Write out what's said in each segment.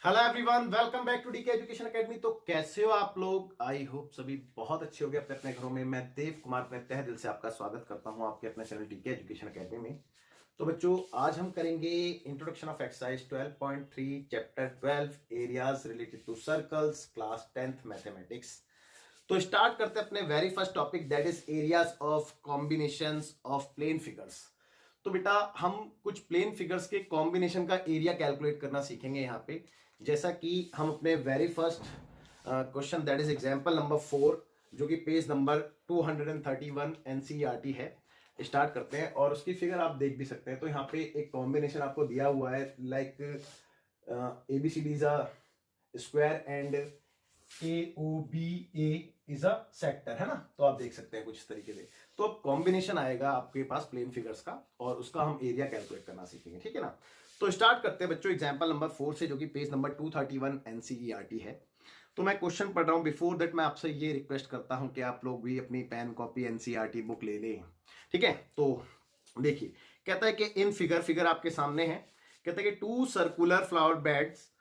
Hello everyone, welcome back to DK education academy. तो कैसे हो आप लोग? आई होप सभी बहुत अच्छे हो गए अपने अपने घरों में। मैं देव कुमार अपने तहे दिल से आपका स्वागत करता हूं आपके अपने चैनल डीके एजुकेशन एकेडमी में। तो बच्चों, आज हम करेंगे introduction of exercise 12.3 chapter 12 areas related to circles, class 10th mathematics. तो स्टार्ट करते हैं अपने very first topic, that is areas of combinations of plane figures. तो बेटा, हम कुछ प्लेन फिगर्स के कॉम्बिनेशन का एरिया कैलकुलेट करना सीखेंगे यहाँ पे। जैसा कि हम अपने very first question, that is example number 4, जो कि पेज नंबर 231 एनसीईआरटी है, स्टार्ट करते हैं। और उसकी फिगर आप देख भी सकते हैं। तो यहाँ पे एक कॉम्बिनेशन आपको दिया हुआ है, like ABCD is a square and AOBA is a sector, है ना। तो आप देख सकते हैं कुछ इस तरीके से। तो अब कॉम्बिनेशन आएगा आपके पास प्लेन फिगर्स का, और उसका हम एरिया कैलकुलेट करना सीखेंगे, ठीक है ना। तो स्टार्ट करते हैं बच्चों एग्जांपल नंबर 4 से, जो कि पेज नंबर 231 एनसीईआरटी है। तो मैं क्वेश्चन पढ़ रहा हूं। बिफोर दैट मैं आपसे ये रिक्वेस्ट करता हूं कि आप लोग भी अपनी पेन कॉपी एनसीईआरटी बुक ले लें, ठीक है। तो देखिए, कहता है कि इन फिगर आपके सामने है। कहता है कि 2 circular flower beds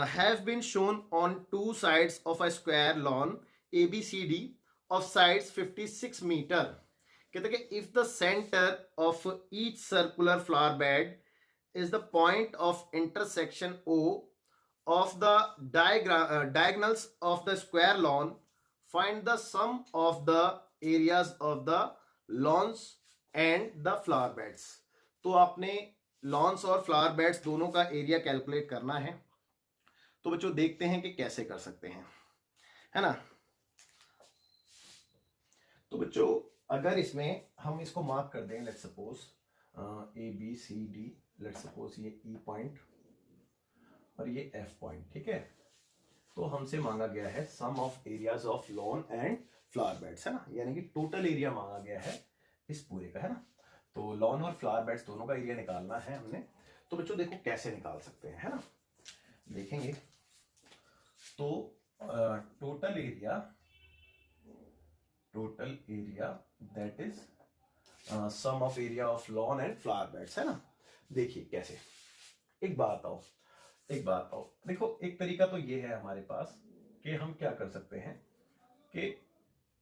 have been shown on 2 sides of a square lawn ABCD of sides 56 meter. कहते हैं कि if the center of each circular flower bed is the point of intersection O of the diagonals of the square lawn, find the sum of the areas of the lawns and the flower beds. तो आपने loans और flower beds दोनों का area calculate करना है। तो बच्चों, देखते हैं कि कैसे कर सकते हैं, है ना। तो बच्चों, अगर इसमें हम इसको मार्क कर दें, let's suppose ABCD, let's suppose ये E पॉइंट और ये F पॉइंट, ठीक है। तो हमसे मांगा गया है sum of areas of lawn and flower beds, है ना, यानी कि टोटल एरिया मांगा गया है इस पूरे का, है ना। तो लॉन और फ्लावर बेड्स दोनों का एरिया निकालना है हमने। तो बच्चों देखो कैसे निकाल सकते हैं, है ना, देखेंगे। तो total area that is sum of area of lawn and flower beds, है ना। देखिए कैसे, एक बात आओ देखो, एक तरीका तो ये है हमारे पास कि हम क्या कर सकते हैं कि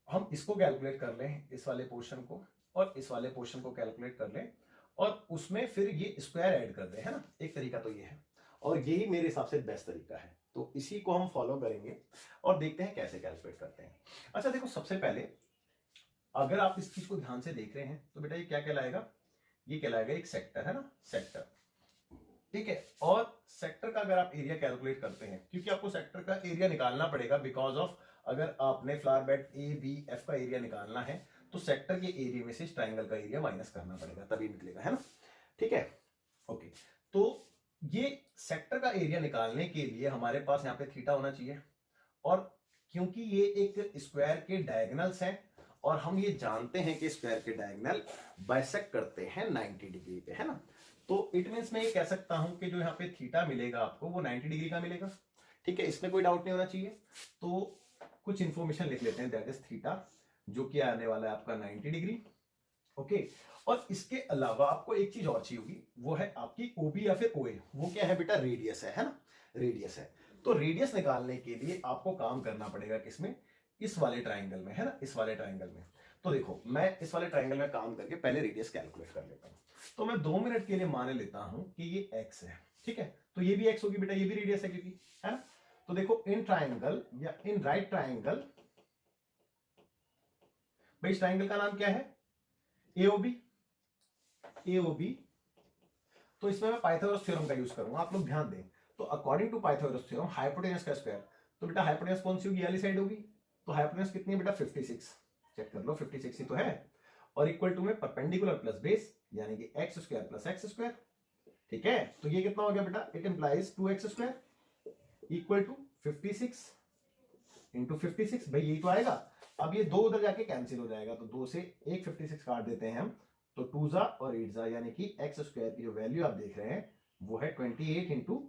हम इसको कैलकुलेट कर लें, इस वाले पोर्शन को, और इस वाले पोर्शन को कैलकुलेट कर लें, और उसमें फिर ये स्क्वायर ऐड कर दें, है ना। एक तरीका तो ये है, और यही मेरे हिसाब से बेस्ट तरीका है। तो इसी को हम फॉलो करेंगे और देखते हैं कैसे कैलकुलेट करते हैं। अच्छा देखो, सबसे पहले अगर आप इस चीज को ध्यान से देख रहे हैं तो बेटा ये क्या कहलाएगा? ये कहलाएगा एक सेक्टर, है ना, सेक्टर, ठीक है। और सेक्टर का अगर आप एरिया कैलकुलेट करते हैं, क्योंकि आपको सेक्टर का एरिया निकालना पड़ेगा, बिकॉज ऑफ अगर आपने फ्लावर बेड ABF का एरिया निकालना है तो सेक्टर के एरिया में से इस ट्राइंगल का एरिया माइनस करना पड़ेगा, तभी निकलेगा, है ना, ठीक है। ओके, तो ये सेक्टर का एरिया निकालने के लिए हमारे पास यहाँ पे थीटा होना चाहिए, और क्योंकि ये एक स्क्वायर के डायगोनल्स हैं, और हम ये जानते हैं कि स्क्वायर के डायगोनल बाइसेक्ट करते हैं 90 डिग्री पे, है ना। तो इट मीन्स मैं ये कह सकता हूं कि जो यहाँ पे थीटा मिलेगा आपको वो 90 डिग्री का मिलेगा, ठीक है। इसमें कोई डाउट नहीं होना चाहिए। तो कुछ इंफॉर्मेशन लिख लेते हैं, दैट इज थीटा, जो कि आने वाला है आपका 90 डिग्री, ओके। और इसके अलावा आपको एक चीज और चाहिए होगी, वो है आपकी OB या फिर OA। वो क्या है बेटा? रेडियस है ना, रेडियस है। तो रेडियस निकालने के लिए आपको काम करना पड़ेगा किसमें? इस वाले ट्राइंगल में, है ना, इस वाले ट्राइंगल में। तो देखो, मैं इस वाले ट्राइंगल में काम करके पहले रेडियस कैलकुलेट कर लेता हूं। तो मैं 2 मिनट के लिए मान लेता हूं कि ये x है, ठीक है। तो ये भी x होगी बेटा, ये भी रेडियस है क्योंकि, है ना। तो देखो, इन ट्राइंगल या इन राइट ट्राइंगल, भाई इस ट्राइंगल का नाम क्या है? AOB। तो इसमें मैं पाइथागोरस थ्योरम का यूज करूंगा, आप लोग ध्यान दें। तो according to Pythagoras theorem, hypotenuse का स्क्वायर, तो बेटा हाइपोटेनस कौन सी होगी? वाली साइड होगी। तो हाइपोटेनस कितनी है बेटा? 56। चेक कर लो, 56 ही तो है। और इक्वल टू में परपेंडिकुलर प्लस बेस, यानी कि x square plus x square, ठीक है। तो ये कितना हो गया बेटा? It implies 2x square equal to 56 into 56, भाई यही तो आएगा। अब ये 2 उधर जाके कैंसिल हो जाएगा, तो 2 से एक 56 काट देते हैं हम, तो 2 जा और 8 जा, यानी कि x स्क्वायर की जो वैल्यू आप देख रहे हैं वो है 28 इंटू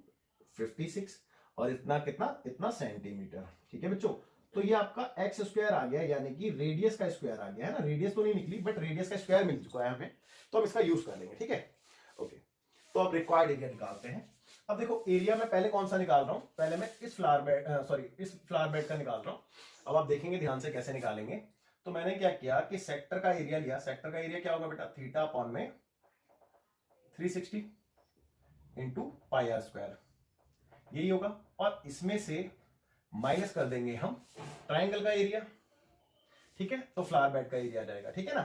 56, और इतना कितना? इतना सेंटीमीटर, ठीक है बच्चों। तो ये आपका x स्क्वायर आ गया, यानी कि रेडियस का स्क्वायर आ गया, है ना। रेडियस तो नहीं निकली, बट रेडियस का स्क्वायर मिल चुका है हमें, तो हम इसका यूज कर लेंगे, ठीक है। ओके, तो अब रिक्वायर्ड एरिया निकालते हैं। अब देखो एरिया में पहले कौन सा निकाल रहा हूं, पहले मैं इस फ्लावर बेड इस फ्लावर बेड का निकाल रहा हूं। अब आप देखेंगे ध्यान से कैसे निकालेंगे। तो मैंने क्या किया कि सेक्टर का एरिया लिया। सेक्टर का एरिया क्या होगा बेटा, थीटा अपॉन में 360 इंटू पाई आर स्क्वायर, यही होगा। और इसमें से माइनस कर देंगे हम ट्राइंगल का एरिया, ठीक है, तो फ्लावर बेड का एरिया आ जाएगा, ठीक है ना।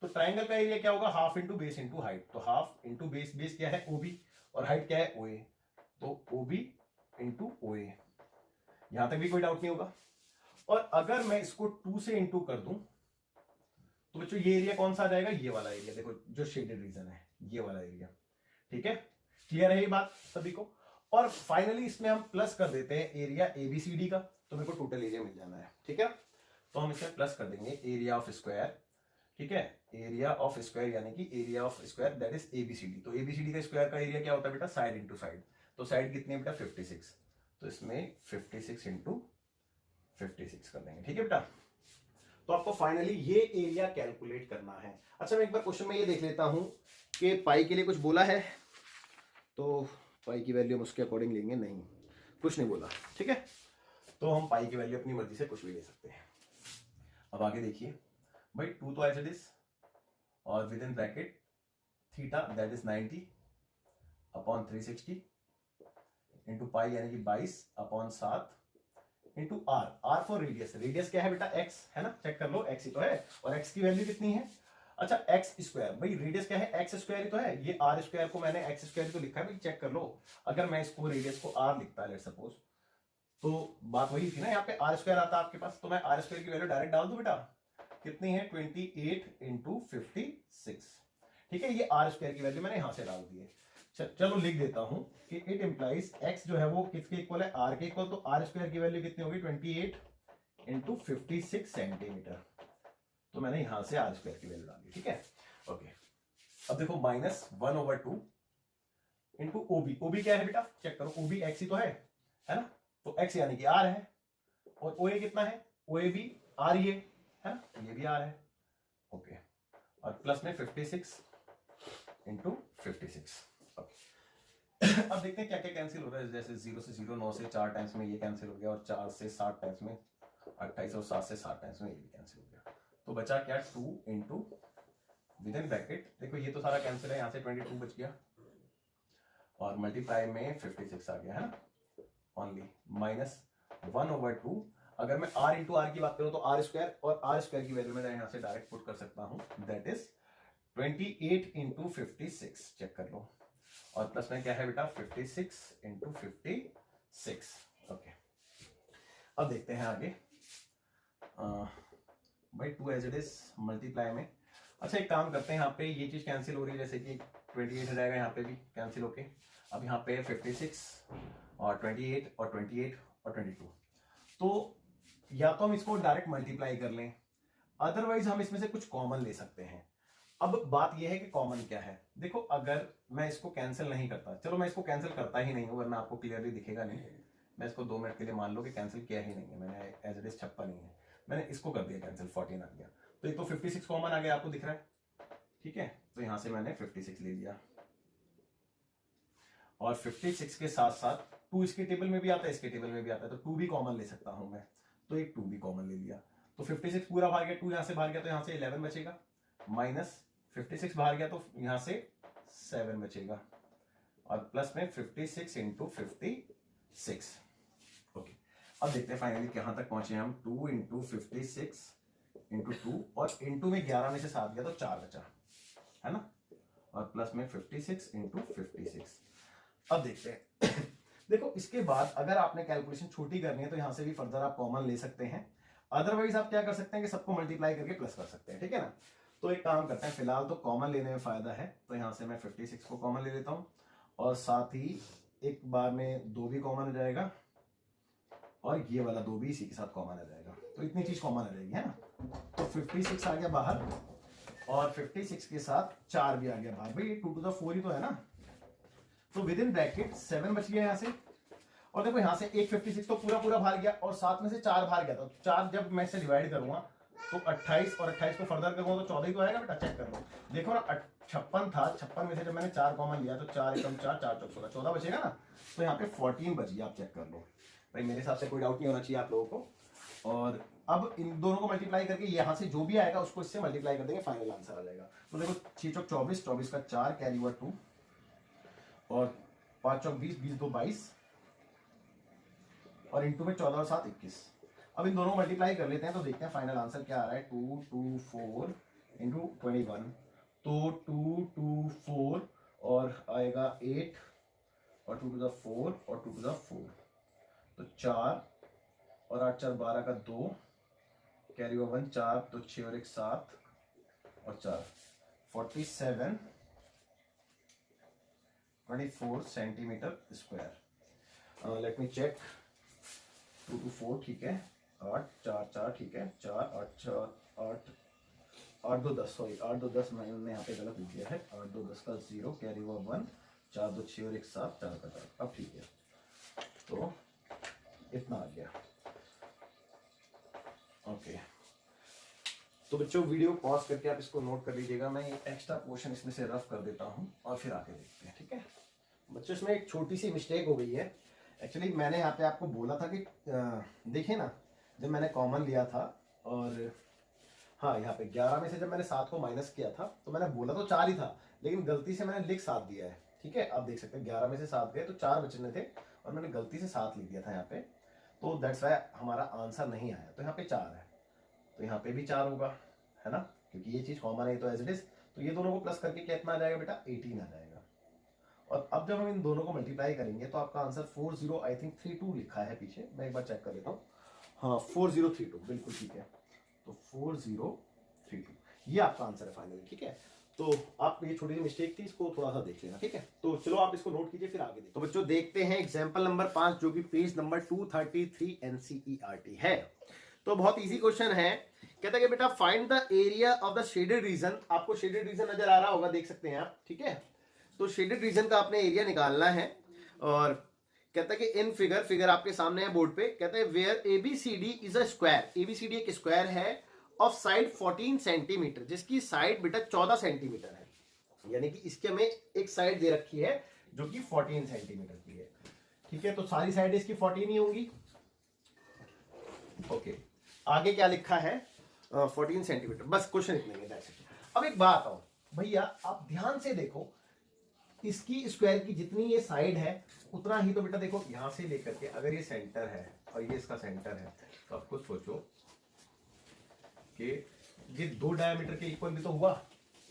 तो ट्राइंगल का एरिया क्या होगा, half into base into height. तो हाफ इंटू बेस, बेस क्या है ओबी, और हाइट क्या है ओए, तो ओबी इंटू ओए। यहां तक भी कोई डाउट नहीं होगा। और अगर मैं इसको 2 से इंटू कर दूं तो बच्चों ये एरिया कौन सा आ जाएगा, ये वाला एरिया, देखो जो शेडेड रीजन है ये वाला एरिया, ठीक है। क्लियर है ये बात सभी को। और फाइनली इसमें हम प्लस कर देते हैं एरिया एबीसीडी का, तो मेरे को टोटल एरिया मिल जाना है, ठीक है। तो हम इसमें प्लस कर देंगे एरिया ऑफ स्क्वायर, ठीक है, एरिया ऑफ स्क्वायर यानी कि area of square that is ABCD. तो एबीसीडी का स्क्वायर का एरिया क्या होता है बेटा, साइड इंटू साइड। तो साइड कितनी है बेटा 56, तो इसमें 56 इंटू 56 कर देंगे, ठीक है बेटा। तो आपको फाइनली ये एरिया कैलकुलेट करना है। अच्छा मैं एक बार क्वेश्चन में ये देख लेता हूं कि पाई के लिए कुछ बोला है, तो पाई की वैल्यू हम उसके अकॉर्डिंग लेंगे, नहीं कुछ नहीं बोला, ठीक है। तो हम पाई की वैल्यू अपनी मर्जी से कुछ भी ले सकते हैं। अब आगे देखिए भाई, 2 तो एज इट इज, और within bracket theta that is 90 upon 360 into pi यानी कि 22 upon 7 into r, r for radius. Radius क्या है बेटा एक्स है ना, चेक कर लो एक्स ही तो है, और एक्स की वैल्यू कितनी है, अच्छा एक्स स्क्वायर, भाई रेडियस क्या है एक्स स्क्वायर ही तो है, ये आर स्क्वायर को मैंने एक्स स्क्वायर तो लिखा है भाई, चेक कर लो। अगर मैं इसको रेडियस को आर लिखता लेट सपोज, तो बात वही थी ना, यहाँ पे आर स्क्वायर आता आपके पास, तो मैं आर स्क्वायर की वैल्यू डायरेक्ट डाल दूं बेटा, कितनी है 28 इंटू 56, ठीक है। ये आर स्क्वायर की वैल्यू मैंने यहां से डाल दी है। चलो लिख देता हूं कि इट इंप्लाइज एक्स जो है वो किसके इक्वल है, आर के इक्वल। तो आर स्क्वायर की वैल्यू कितनी होगी 28 इंटू 56 सेंटीमीटर। तो मैंने यहां से आर स्क्वायर की वैल्यू डाल दी, ठीक है, ओके। अब देखो -1/2 इंटू ओबी, ओबी क्या है बेटा चेक करो, ओबी एक्स ही तो है ना, तो एक्स यानी कि आर है, और ओए कितना है, ओए भी आर ही है ना, ये भी आर है, ओके। और प्लस में 56 इंटू 56, अब देखते हैं क्या क्या कैंसिल हो रहा है। जैसे 0 से 0, 9 से 4 टाइम्स में ये कैंसिल हो गया, और 4 से 7 टाइम्स में 28, और 7 से 7 टाइम्स में ये भी कैंसिल हो गया। तो बचा क्या 2 इंटू विद इन ब्रैकेट, देखो ये तो सारा कैंसिल है, यहाँ से 22 बच गया, और मल्टीप्लाई में 56 आ गया है ना, ओनली -1/2। अगर मैं r इंटू आर की बात करूं तो आर स्क्वायर, और आर स्क्वायर की वैल्यू मैं यहाँ से डायरेक्ट पुट कर सकता हूं, दैट इज 28 इंटू 56, चेक कर लो। और प्लस में क्या है बेटा 56 इंटू 56, ओके। अब देखते हैं आगे, भाई 2 एज इट इज मल्टीप्लाई में, अच्छा एक काम करते हैं, यहाँ पे ये चीज कैंसिल हो रही है, जैसे कि 28 हो जाएगा, यहाँ पे भी कैंसिल होके अब यहाँ पे 56 और 28 और 28 और 22। तो या तो हम इसको डायरेक्ट मल्टीप्लाई कर लें, अदरवाइज हम इसमें से कुछ कॉमन ले सकते हैं। अब बात यह है कि कॉमन क्या है, देखो अगर मैं इसको कैंसिल नहीं करता, चलो मैं इसको कैंसिल करता ही नहीं हूं वरना आपको क्लियरली दिखेगा नहीं, मैं इसको 2 मिनट के लिए मान लो कि कैंसिल किया ही नहीं है मैंने, एज इट इज छप्पा नहीं है, मैंने इसको कर दिया कैंसिल, 14 आ गया। तो एक तो 56 कॉमन आ गया, आपको दिख रहा है, ठीक है। तो यहां से मैंने 56 ले लिया, और 56 के साथ साथ 2 इसके टेबल में भी आता है, इसके टेबल में भी आता है, तो 2 भी कॉमन ले सकता हूं मैं, तो एक 2 भी कॉमन ले लिया। तो 56 पूरा बाहर गया, 2 यहां से बाहर गया, तो यहां से 11 बचेगा, माइनस 56 बाहर गया तो यहां से 7 बचेगा, और प्लस में 56 इंटू 56, ओके। अब देखते हैं फाइनली कहां तक पहुंचे हम, 2 इंटू 56 इंटू 2, और इंटू में 11 में से 7 गया तो 4 बचा है ना, और प्लस में 56 इंटू 56। अब देखते हैं देखो इसके बाद अगर आपने कैलकुलेशन छोटी करनी है तो यहां से भी फर्दर आप कॉमन ले सकते हैं, अदरवाइज आप क्या कर सकते हैं कि सबको मल्टीप्लाई करके प्लस कर सकते हैं, ठीक है ना। तो एक काम करते हैं, फिलहाल तो कॉमन लेने में फायदा है, तो यहां से मैं 56 को कॉमन ले लेता हूं, और साथ ही एक बार में 2 भी कॉमन हो जाएगा, और ये वाला 2 भी इसी के साथ कॉमन आ जाएगा, तो इतनी चीज कॉमन आ जाएगी है ना। तो 56 आ गया बाहर, और 56 के साथ 4 भी आ गया बाहर, भाई 2 to the 4 ही तो है ना, तो विद इन ब्रैकेट 7 बच गया यहां से, और देखो यहां से एक 56 तो पूरा पूरा बाहर गया, और 7 में से 4 बाहर गया, तो 4 जब मैं इसे डिवाइड करूंगा तो 28, और 28 को फर्दर करूंगा तो 14 ही तो आएगा बेटा, चेक कर लो, देखो ना 56 था, 56 में से जब मैंने 4 कॉमन लिया तो 4 एकम 4, 4 चौक 16, 14 बचेगा ना। तो यहाँ पे 14 बच गया, आप चेक कर लो भाई, मेरे हिसाब से कोई डाउट नहीं होना चाहिए आप लोगों को। और अब इन दोनों को मल्टीप्लाई करके यहाँ से जो भी आएगा उसको इससे मल्टीप्लाई कर देंगे, फाइनल आंसर आ जाएगा। तो देखो 6 चौक 24, 24 का 4 कैरी हुआ 2, और 5 चौक 20, 20 2 22, और इंटू में 14 और 7 21। अब इन दोनों को मल्टीप्लाई कर लेते हैं तो देखते हैं फाइनल आंसर क्या आ रहा है। 224 इंटू 21, तो 224 और आएगा 8 और 2 टू द 4 और 2 टू द 4, तो 4 और 8 4 12 का 2, कैरी हुआ 1, 4 तो 6 और 1 7 और 4 47 24 centimetre square. Let me check. 2 to 4 ठीक है, 8 4 4 ठीक है, 4 8 4 8 8 2 10, सॉरी 8 2 10 मैंने यहाँ पे गलत लिख दिया है। 8 2 10 का 0, कैरी हुआ 1, 4 2 6 और 1 7, 4 का 4। अब ठीक है, तो इतना आ गया। ओके, तो बच्चों वीडियो पॉज करके आप इसको नोट कर लीजिएगा। मैं ये एक्स्ट्रा पोर्शन इसमें से रफ कर देता हूँ और फिर आके देखते हैं, ठीक है बच्चों। इसमें एक छोटी सी मिस्टेक हो गई है। एक्चुअली मैंने यहाँ पे आपको बोला था कि देखिए ना, जब मैंने कॉमन लिया था और हाँ यहाँ पे 11 में से जब मैंने 7 को माइनस किया था तो मैंने बोला तो 4 ही था, लेकिन गलती से मैंने लिख 7 दिया है, ठीक है। आप देख सकते हैं 11 में से 7 गए तो 4 बचने थे और मैंने गलती से 7 लिख दिया था यहाँ पे, तो दैट्स वाई हमारा आंसर नहीं आया। तो यहाँ पे 4 है, तो यहाँ पे भी 4 होगा, है ना, क्योंकि ये चीज कॉमन है तो एज इट इज। तो ये दोनों को प्लस करके कितना आ जाएगा बेटा, 18 आ जाएगा। और अब जब हम इन दोनों को मल्टीप्लाई करेंगे तो आपका आंसर 40 आई थिंक 32 लिखा है पीछे, मैं एक बार चेक कर लेता हूँ। हाँ 4032 बिल्कुल ठीक है, तो 4032 ये आपका आंसर है फाइनली, ठीक है। तो आप ये छोटी सी मिस्टेक थी, इसको थोड़ा सा देख लेना, ठीक है। तो चलो आप इसको नोट कीजिए, फिर आगे देखिए। तो बच्चों देखते हैं एग्जाम्पल नंबर 5, जो कि पेज नंबर 233 NCERT है। तो बहुत इजी क्वेश्चन है। कहता है कि बेटा find the area of the shaded region. आपको शेडेड रीजन नजर आ रहा होगा, देख सकते हैं आप, ठीक है। तो शेडेड रीजन का आपने एरिया निकालना है और कहता है कि इन फिगर आपके सामने है बोर्ड पे। कहता है where ABCD is a square. ABCD एक स्क्वायर है ऑफ साइड 14 सेंटीमीटर, जिसकी साइड बेटा 14 सेंटीमीटर है, यानी कि इसके हमें एक साइड दे रखी है जो कि 14 सेंटीमीटर की है, ठीक है। तो सारी साइड इसकी 14 ही होंगी। ओके, आगे क्या लिखा है, 14 सेंटीमीटर, बस क्वेश्चन इतने ही है। अब एक बात आओ भैया, आप ध्यान से देखो, इसकी स्क्वायर की जितनी ये साइड है उतना ही तो बेटा देखो, यहां से लेकर के अगर ये सेंटर है और ये इसका सेंटर है, तो आपको सोचो कि ये 2 डायमीटर के इक्वल भी तो हुआ।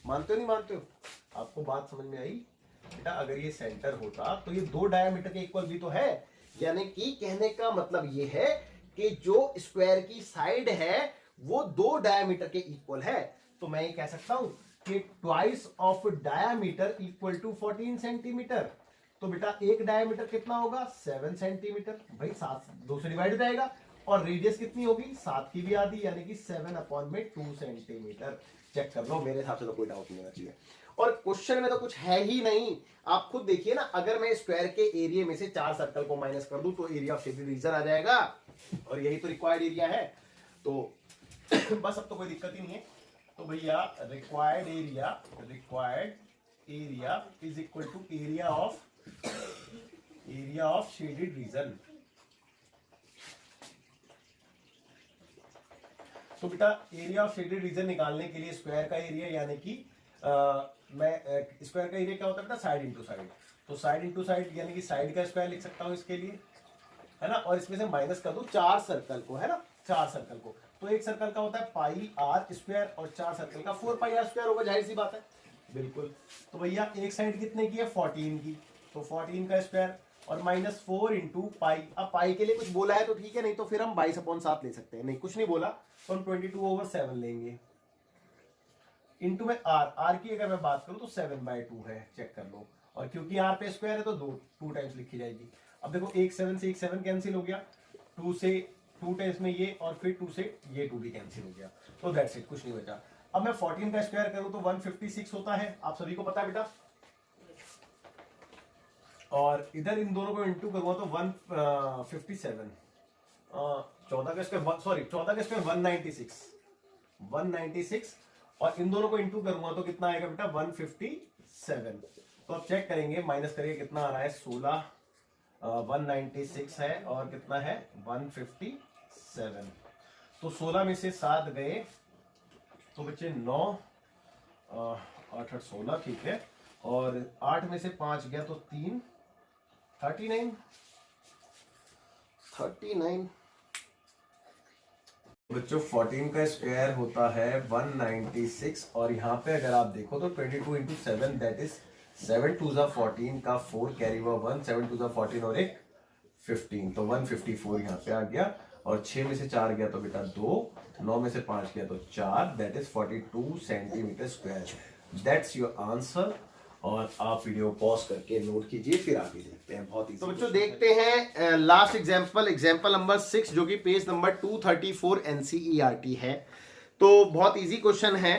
मानते हो नहीं मानते हो? आपको बात समझ में आई बेटा? अगर ये सेंटर होता तो ये 2 डायमीटर के इक्वल भी तो है, यानी कि कहने का मतलब ये है कि जो स्क्वायर की साइड है वो 2 डायमीटर के इक्वल है। तो मैं ये कह सकता हूं कि twice of diameter equal to 14 centimetre. तो बेटा एक डायमीटर कितना होगा, 7 सेंटीमीटर। भाई 7 2 से डिवाइड हो जाएगा, और रेडियस कितनी होगी, 7 की भी आधी, यानी कि 7/2 सेंटीमीटर। चेक कर लो, मेरे हिसाब से तो कोई डाउट नहीं होना चाहिए। और क्वेश्चन में तो कुछ है ही नहीं, आप खुद देखिए ना। अगर मैं स्क्वायर के एरिया में से 4 सर्कल को माइनस कर दूं तो एरिया ऑफ शेडेड रीजन आ जाएगा, और यही तो रिक्वायर्ड एरिया है। तो बस अब तो कोई दिक्कत ही नहीं है। तो भैया required area is equal to area of shaded region. तो बेटा एरिया ऑफ शेडेड रीजन निकालने के लिए स्क्वायर का एरिया, यानी कि मैं स्क्वायर का एरिया क्या होता है बेटा, साइड इंटू साइड। तो साइड इंटू साइड यानी कि साइड का स्क्वायर लिख सकता हूं इसके लिए, है ना। और इसमें से माइनस कर दूं 4 सर्कल को, है ना, 4 सर्कल को। तो एक सर्कल का होता है पाई आर स्क्वायर और 4 सर्कल का 4 पाई आर स्क्वायर होगा, जाहिर सी बात है, बिल्कुल। तो भैया एक साइड कितने की है, 14 की, तो 14 का स्क्वायर और -4 इंटू पाई। अब पाई के लिए कुछ बोला है तो ठीक है, नहीं तो फिर हम 22/7 ले सकते हैं। नहीं कुछ नहीं बोला तो हम 22/7 लेंगे। इंटू में आर की अगर मैं बात करूं तो 7/2 है, चेक कर लो। और क्योंकि आर पे स्क्वायर है तो 2 टाइम्स लिखी जाएगी। अब देखो एक 7 से एक 7 कैंसिल हो गया, 2 से 2 टाइम्स में ये, और फिर 2 से ये 2 भी कैंसिल हो गया। तो दैट्स इट, कुछ नहीं बचा। अब मैं 14 का स्क्वायर करूं तो 156 होता है, आप सभी को पता है बेटा। और इधर इन दोनों को इंटू करूंगा तो 157, 14 का स्क्वायर 196, 196 और इन दोनों को इंटू करूंगा तो कितना आएगा बेटा 157। तो अब चेक करेंगे, माइनस करिए कितना आ रहा है 16, 196 है और कितना है 157। तो 16 में से 7 गए तो बच्चे 9, 8 8 16, ठीक है। और 8 में से 5 गया तो 3, 39। बच्चों 14 का स्क्वायर होता है 196 और यहाँ पे अगर आप देखो तो 22 इंटू 7 दैट इज 7 2 जा 14 का 4 कैरी हुआ 1, 7 2 जा 14 और एक 15, तो 154 यहाँ पे आ गया। और 6 में से 4 गया तो बेटा 2, 9 में से 5 गया तो 4, that is 42 centimetre square. That's your answer. और आप वीडियो पॉज करके नोट कीजिए, फिर आगे देखते हैं। बहुत ही तो बच्चों देखते हैं लास्ट एग्जांपल नंबर 6 जो कि पेज नंबर 234 एनसीईआरटी है। तो बहुत इजी क्वेश्चन है।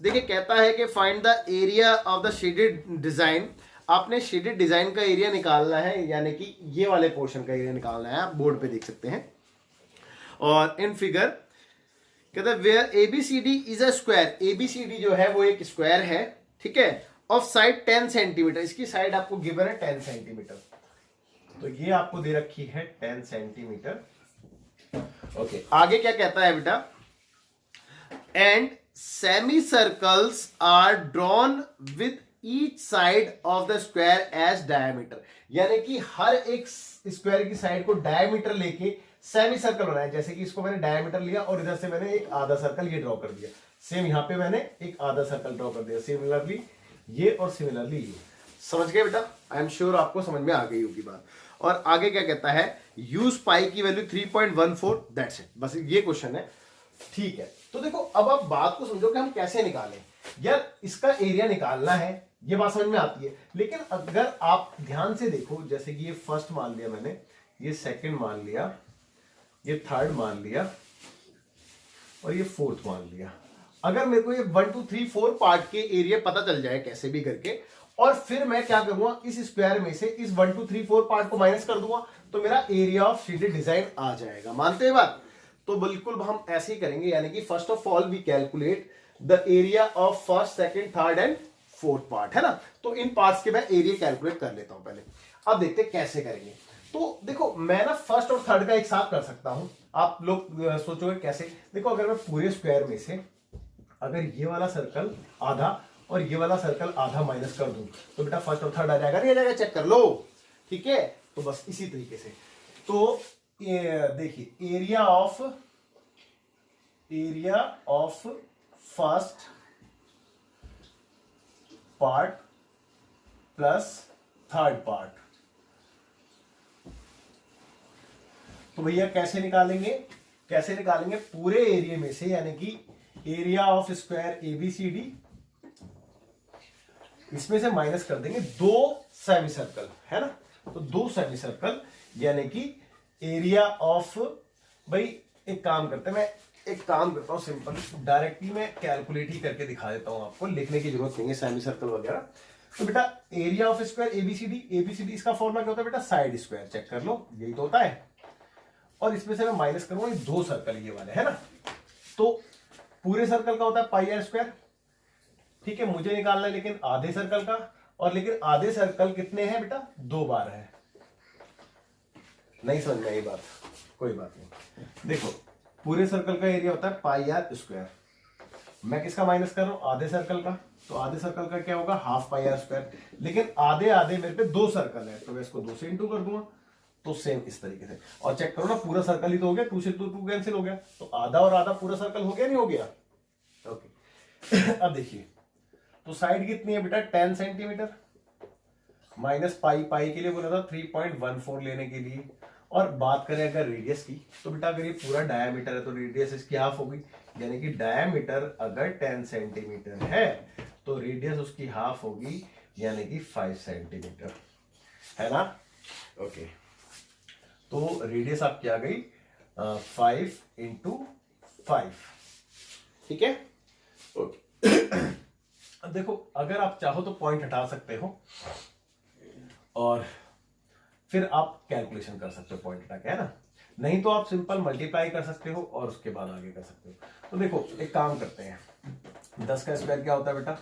देखिए कहता है कि find the area of the shaded design. आपने शेडेड डिजाइन का एरिया निकालना है, यानी कि ये वाले पोर्शन का एरिया निकालना है। आप बोर्ड पे देख सकते हैं। और इन फिगर कहता है where ABCD is a square. ABCD जो है वो एक स्क्वायर है, ठीक है, ऑफ साइड 10 सेंटीमीटर। इसकी साइड आपको गिवन है 10 सेंटीमीटर। तो ये आपको दे रखी है 10 सेंटीमीटर। ओके, आगे क्या कहता है बेटा, and semicircles are drawn with each side of the square as diameter. यानी कि हर एक स्क्वायर की साइड को डायमीटर लेके सेमी सर्कल बनाया। जैसे कि इसको मैंने डायमीटर लिया और इधर से मैंने एक आधा सर्कल ये ड्रॉ कर दिया। सेम यहां पे मैंने एक आधा सर्कल ड्रॉ कर दिया। सिमिलरली ये और सिमिलरली ये। समझ गए बेटा? आई एम श्योर आपको समझ में आ गई होगी बात। और आगे क्या कहता है, यूज पाई की वैल्यू 3.14, दैट्स इट। बस ये क्वेश्चन है, ठीक है। तो देखो अब आप बात को समझो कि हम कैसे निकालें। यार इसका एरिया निकालना है, ये बात समझ में आती है। लेकिन अगर आप ध्यान से देखो, जैसे कि ये फर्स्ट मान लिया मैंने, ये सेकंड मान लिया, ये थर्ड मान लिया और ये फोर्थ मान लिया। अगर मेरे को ये 1 2 3 4 पार्ट के एरिया पता चल जाए कैसे भी करके, और फिर मैं क्या करूंगा, इस स्क्वायर में से इस 1 2 3 4 पार्ट को माइनस कर दूंगा, तो मेरा एरिया ऑफ शेडेड डिजाइन आ जाएगा। मानते हैं बात? तो बिल्कुल हम ऐसे ही करेंगे। यानी कि first of all we calculate the area of first, second, third and fourth part, है ना। तो इन पार्ट्स के मैं एरिया कैलकुलेट कर लेता हूं पहले। अब देखते हैं कैसे करेंगे। तो देखो मैं ना फर्स्ट और थर्ड का एक साथ कर सकता हूं। आप लोग सोचोगे कैसे। देखो अगर मैं पूरे स्क्वायर में से अगर ये वाला सर्कल आधा और ये वाला सर्कल आधा माइनस कर दूं तो बेटा फर्स्ट और थर्ड आ जाएगा, नहीं आ जाएगा? चेक कर लो, ठीक है। तो बस इसी तरीके से। तो देखिए area of first part plus third part. तो भैया कैसे निकालेंगे पूरे एरिया में से, यानी कि एरिया ऑफ स्क्वायर एबीसीडी, इसमें से माइनस कर देंगे 2 सेमी सर्कल, है ना। तो 2 सेमी सर्कल यानी कि एरिया ऑफ, भाई एक काम करते हैं, मैं एक काम करता हूं सिंपल, डायरेक्टली मैं कैलकुलेट ही करके दिखा देता हूं आपको, लिखने की जरूरत नहीं है सेमी सर्कल वगैरह। तो बेटा एरिया ऑफ स्क्वायर एबीसीडी इसका फॉर्मूला क्या होता है बेटा, साइड स्क्वायर। चेक कर लो, यही तो होता है। और इसमें से मैं माइनस करूंगा ये 2 सर्कल ये वाले, है ना। तो पूरे सर्कल का होता है पाई आर स्क्वायर, ठीक है। मुझे निकालना है लेकिन आधे सर्कल का, और लेकिन आधे सर्कल कितने हैं बेटा, 2 बार है। नहीं समझ में आई बात? कोई बात नहीं। देखो पूरे सर्कल का एरिया होता है पाई आर स्क्वायर। मैं किसका माइनस कर रहा हूं, आधे सर्कल का। तो आधे सर्कल का क्या होगा, हाफ पाई आर स्क्वायर। लेकिन आधे आधे मेरे पे 2 सर्कल है, तो मैं इसको 2 से इंटू कर दूंगा। तो सेम इस तरीके से। और चेक करो ना, पूरा सर्कल ही तो हो गया, 2 से 2 कैंसिल हो गया, तो आधा और आधा पूरा सर्कल हो गया, नहीं हो गया? ओके। अब देखिए तो साइड कितनी है बेटा, 10 सेंटीमीटर माइनस पाई के लिए बोला था 3.14 लेने के लिए। और बात करें अगर रेडियस की, तो बेटा अगर ये पूरा डायमीटर है तो रेडियस इसकी हाफ होगी। यानी कि डायमीटर अगर 10 सेंटीमीटर है तो रेडियस उसकी हाफ होगी, यानी कि 5 सेंटीमीटर, है ना। ओके, तो रेडियस आपकी आ गई 5 × 5, ठीक है। ओके। अब देखो अगर आप चाहो तो पॉइंट हटा सकते हो और फिर आप कैलकुलेशन कर सकते हो पॉइंट हटा के, है ना। नहीं तो आप सिंपल मल्टीप्लाई कर सकते हो और उसके बाद आगे कर सकते हो। तो देखो एक काम करते हैं, 10 का स्क्वायर क्या होता है बेटा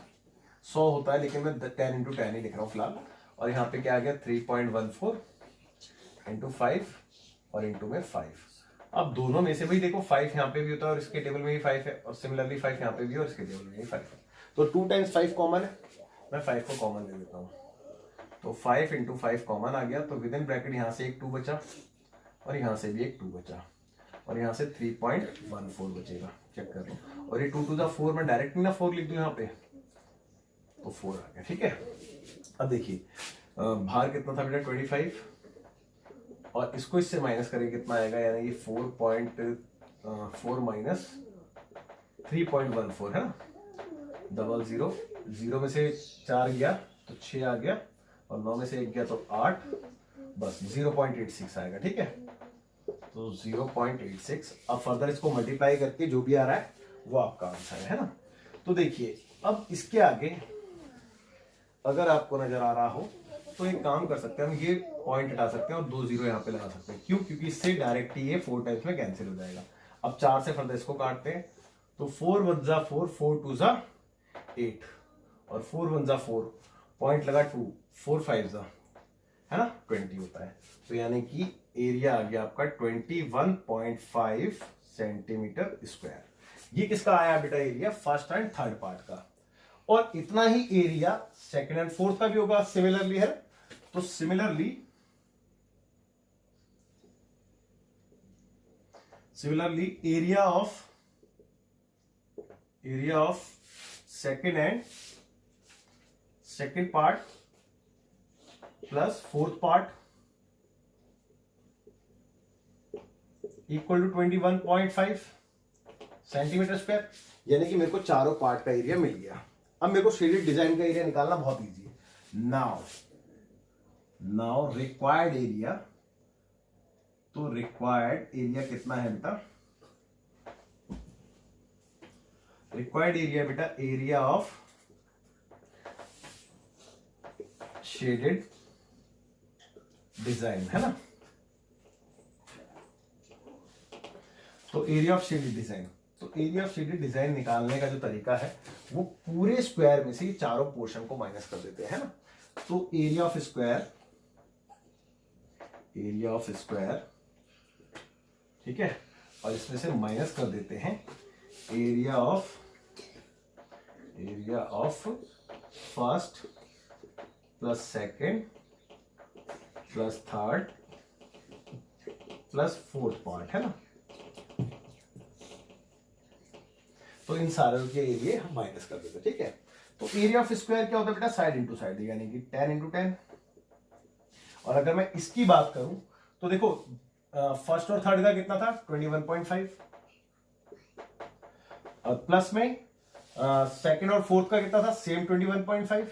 100 होता है, लेकिन मैं 10 इंटू 10 ही लिख रहा हूँ फिलहाल। और यहाँ पे क्या आ गया 3.14 इंटू 5 और इंटू में 5। अब दोनों में से भाई देखो 5 यहाँ पे भी होता है और इसके टेबल में भी 5 है, और सिमिलरली 5 यहाँ पे भी और इसके टेबल में भी 5 है। तो 2 टाइम्स 5 कॉमन है, मैं 5 को कॉमन ले लेता हूँ। तो 5 इंटू 5 कॉमन आ गया, तो विद इन ब्रैकेट यहाँ से एक 2 बचा और यहाँ से भी एक 2 बचा और यहाँ से 3.14 बचेगा। चेक कर लो। और ये 2 टू द 4 में डायरेक्ट ना 4 लिख दूँ यहाँ पे, तो 4 आ गया। ठीक है, अब देखिए भार कितना था बेटा 25, और इसको इससे माइनस करें कितना आएगा, यानी ये 4.4 माइनस 3.14 है ना, 00 0 में से 4 गया तो 6 आ गया, और 9 में से 1 गया तो 8, बस 0.86 आएगा। ठीक है, तो 0.86। अब फर्दर इसको मल्टीप्लाई करके जो भी आ रहा है वो आपका आंसर है ना। तो देखिए अब इसके आगे अगर आपको नजर आ रहा हो तो एक काम कर सकते हैं, हम ये पॉइंट हटा सकते हैं और 2 0 यहाँ पे लगा सकते हैं। क्यों? क्योंकि इससे डायरेक्ट ये 4 टाइम्स में कैंसिल हो जाएगा। अब 4 से फर्दर इसको काटते हैं, तो 4 1 जा 4, 4 2 जा 8, और 4 1 जा 4, पॉइंट लगा 2, 4 5 जा है ना 20 होता है। तो यानी कि एरिया आ गया आपका 21.5 सेंटीमीटर स्क्वायर। ये किसका आया बेटा area? First and third part का। और इतना ही एरिया सेकंड एंड फोर्थ का भी होगा सिमिलरली है। तो similarly area of second part plus fourth part equal to 21.5 centimetre square. यानी कि मेरे को चारों पार्ट का एरिया मिल गया। अब मेरे को शेडेड डिजाइन का एरिया निकालना बहुत इजी है। नाउ रिक्वायर्ड एरिया, तो रिक्वायर्ड एरिया कितना है बेटा? रिक्वायर्ड एरिया बेटा एरिया ऑफ शेडेड डिजाइन है ना। तो एरिया ऑफ शेडेड डिजाइन, तो एरिया ऑफ शेडेड डिजाइन निकालने का जो तरीका है वो पूरे स्क्वायर में से ये चारों पोर्शन को माइनस कर देते हैं ना। तो एरिया ऑफ स्क्वायर ठीक है, और इसमें से माइनस कर देते हैं area of first plus second plus third plus fourth part है ना। तो इन सारों के एरिया हम माइनस कर देते। ठीक है, तो एरिया ऑफ स्क्वायर क्या होता है बेटा? साइड इंटू साइड, यानी कि 10 इंटू 10। और अगर मैं इसकी बात करूं तो देखो फर्स्ट और थर्ड का कितना था 21.5, और प्लस में सेकंड और फोर्थ का कितना था सेम 21.5।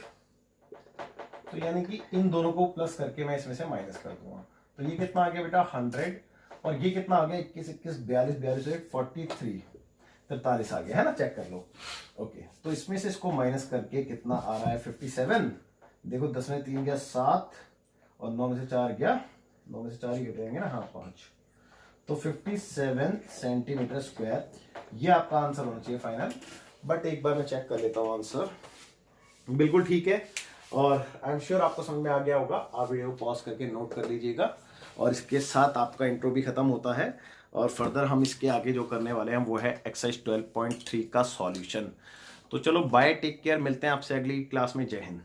तो यानी कि इन दोनों को प्लस करके मैं इसमें से माइनस कर दूंगा। तो ये कितना आ गया बेटा 100, और ये कितना आ गया 21 21 42 42 43 43 आ गया है ना। चेक कर लो। ओके, तो इसमें से इसको माइनस करके कितना आ रहा है 57। देखो 10 में 3 गया 7, और 9 में से 4 गया, 9 में से 4 ही घटेंगे ना, हाँ 5। तो 57 सेंटीमीटर स्क्वायर ये आपका आंसर होना चाहिए फाइनल। बट एक बार मैं चेक कर लेता हूँ आंसर। बिल्कुल ठीक है, और आई एम श्योर आपको समझ में आ गया होगा। आप वीडियो को पॉज करके नोट कर लीजिएगा, और इसके साथ आपका इंट्रो भी खत्म होता है। और फर्दर हम इसके आगे जो करने वाले हैं वो है एक्सरसाइज 12.3 का सॉल्यूशन। तो चलो बाय, टेक केयर, मिलते हैं आपसे अगली क्लास में। जय हिंद।